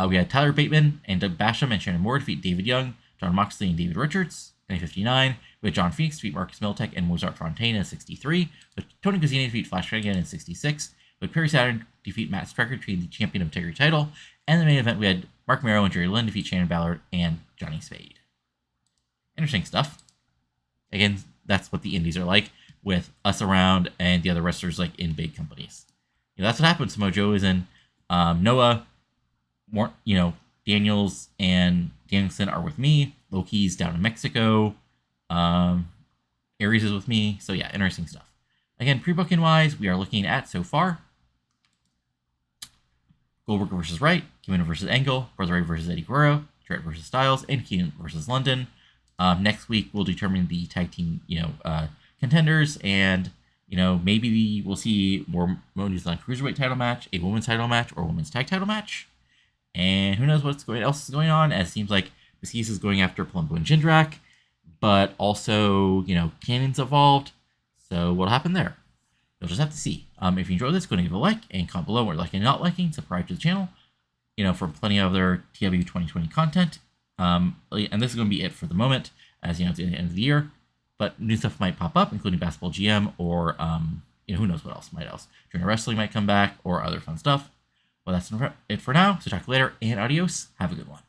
We had Tyler Bateman and Doug Basham and Shannon Moore defeat David Young, John Moxley, and David Richards in 59. We had John Phoenix defeat Marcus Miltech and Mozart Fontaine in 63. With Tony Gazzini defeat Flash Finnegan in 66. With Perry Saturn defeat Matt Striker to the Champion of Integrity title. And the main event, we had Mark Mero and Jerry Lynn defeat Shannon Ballard and Johnny Spade. Interesting stuff. Again, that's what the indies are like, with us around and the other wrestlers in big companies. That's what happens. Samoa Joe is in. Noah, Daniels and Danielson are with me. Loki's down in Mexico. Aries is with me. So yeah, interesting stuff. Again, pre-booking wise, we are looking at so far Goldberg versus Wright, Kevin versus Angle, Brother Ray versus Eddie Guerrero, Jarrett versus Styles, and Keenan versus London. Next week we'll determine the tag team, contenders, and maybe we'll see more news on cruiserweight title match, a women's title match, or a women's tag title match. And who knows what's else is going on? As it seems like Mesquise is going after Palumbo and Jindrak, but also Cannon's involved. So what'll happen there? You'll just have to see. If you enjoyed this, go and give it a like and comment below what you're liking and not liking. Subscribe to the channel. For plenty of other TEW 2020 content. And this is going to be it for the moment, as it's the end of the year. But new stuff might pop up, including Basketball GM or who knows what else. Junior Wrestling might come back or other fun stuff. Well, that's it for now. So talk later and adios. Have a good one.